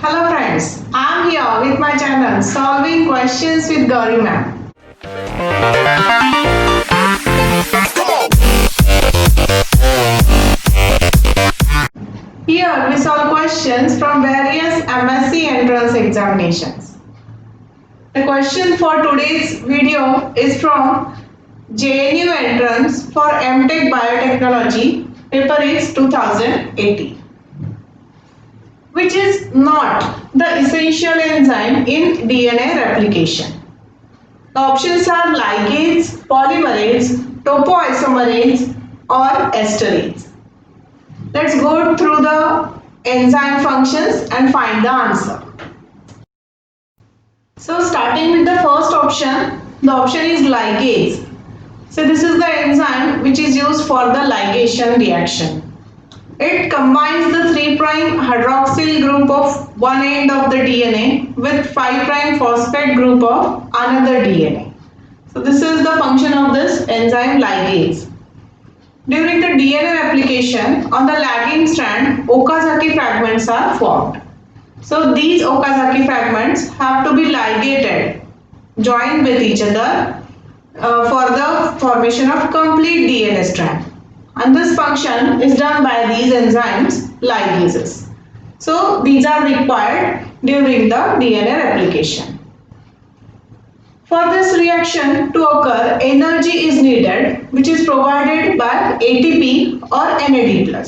Hello friends, I am here with my channel Solving Questions with Gauri ma'am. Here we solve questions from various MSc entrance examinations. The question for today's video is from JNU entrance for MTech Biotechnology, paper is 2018. Which is not the essential enzyme in DNA replication? The options are ligase, polymerase, topoisomerase or esterase. Let's go through the enzyme functions and find the answer. So starting with the first option, the option is ligase. So this is the enzyme which is used for the ligation reaction. It combines the 3' hydroxyl group of one end of the DNA with 5' phosphate group of another DNA. So this is the function of this enzyme ligase. During the DNA replication, on the lagging strand, Okazaki fragments are formed. So these Okazaki fragments have to be ligated, joined with each other for the formation of complete DNA strand. And this function is done by these enzymes, ligases. So these are required during the DNA replication. For this reaction to occur, energy is needed, which is provided by ATP or NAD+.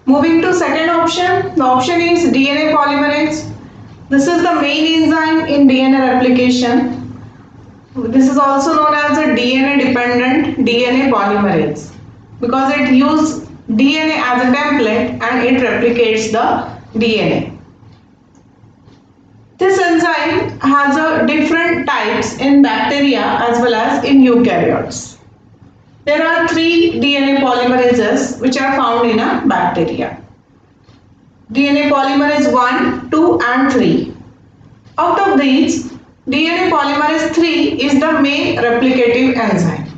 Moving to second option, the option is DNA polymerase. This is the main enzyme in DNA replication. This is also known as a DNA-dependent DNA polymerase because it uses DNA as a template and it replicates the DNA. This enzyme has different types in bacteria as well as in eukaryotes. There are 3 DNA polymerases which are found in a bacteria. DNA polymerase 1, 2 and 3. Out of these, DNA polymerase 3 is the main replicative enzyme.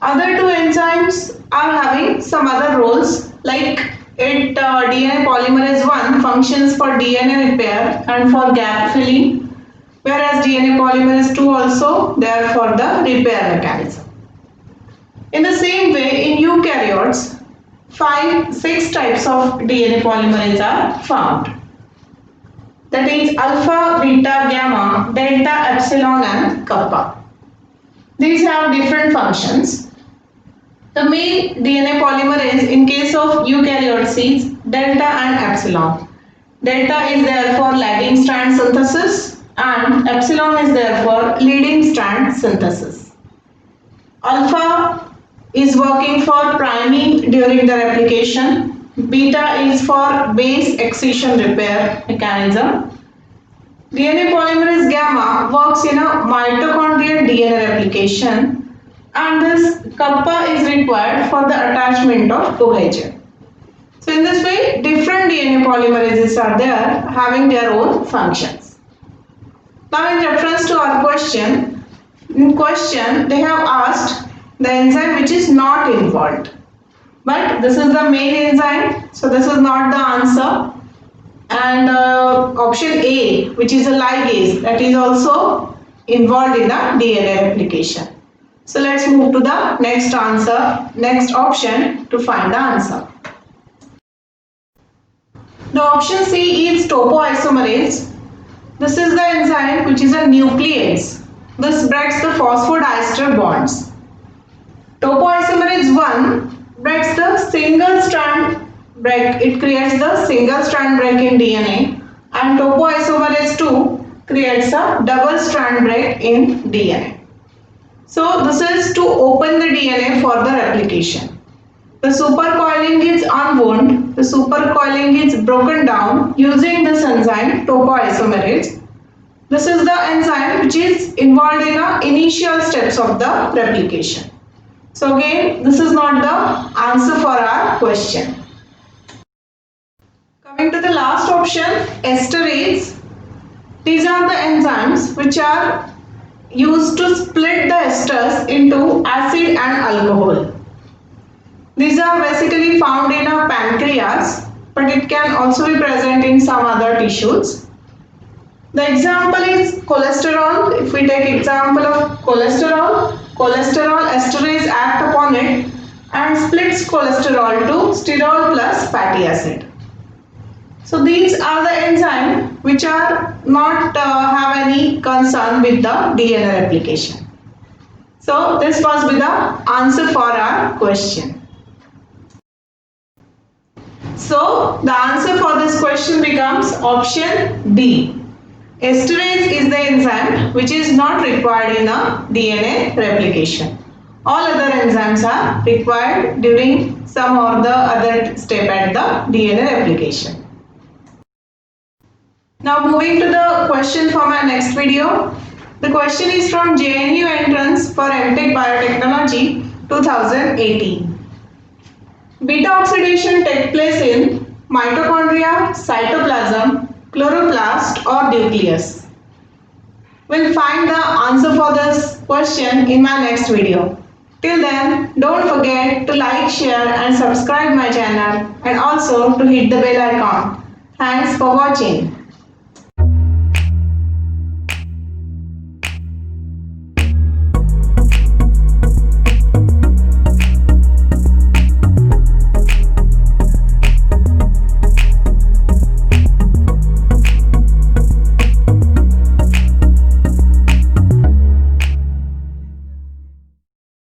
Other 2 enzymes are having some other roles like DNA polymerase 1 functions for DNA repair and for gap filling, whereas DNA polymerase 2 also they are for the repair mechanism. In the same way, in eukaryotes, 6 types of DNA polymerase are found. That is alpha, beta, gamma, delta, epsilon and kappa. These have different functions. The main DNA polymerase in case of eukaryotes is delta and epsilon. Delta is there for lagging strand synthesis and epsilon is there for leading strand synthesis. Alpha is working for priming during the replication. Beta is for base excision repair mechanism. DNA polymerase gamma works in a mitochondrial DNA replication and this kappa is required for the attachment of cohesion. So in this way, different DNA polymerases are there having their own functions. Now in reference to our question, in question they have asked the enzyme which is not involved. But this is the main enzyme, so this is not the answer. And option A, which is a ligase, that is also involved in the DNA replication. So let's move to the next option to find the answer. The option C is topoisomerase. This is the enzyme which is a nuclease. This breaks the phosphodiester bonds. Topoisomerase 1 breaks the single strand break. It creates the single strand break in DNA, and topoisomerase 2 creates a double strand break in DNA. So this is to open the DNA for the replication. The supercoiling is unwound. The supercoiling is broken down using this enzyme topoisomerase. This is the enzyme which is involved in the initial steps of the replication. So again, this is not the answer for our question. Coming to the last option, esterase. These are the enzymes which are used to split the esters into acid and alcohol. These are basically found in a pancreas mitochondria, but it can also be present in some other tissues. The example is cholesterol. If we take example of cholesterol, cholesterol esterase act upon it and splits cholesterol to sterol plus fatty acid. So these are the enzymes which are not have any concern with the DNA replication. So this must be the answer for our question. So the answer for this question becomes option D. Esterase is the enzyme which is not required in a DNA replication. All other enzymes are required during some or the other step at the DNA replication. Now moving to the question for my next video. The question is from JNU entrance for MTech Biotechnology 2018. Beta oxidation takes place in mitochondria, cytoplasm, chloroplast or nucleus. We'll find the answer for this question in my next video. Till then, don't forget to like, share and subscribe my channel and also to hit the bell icon. Thanks for watching.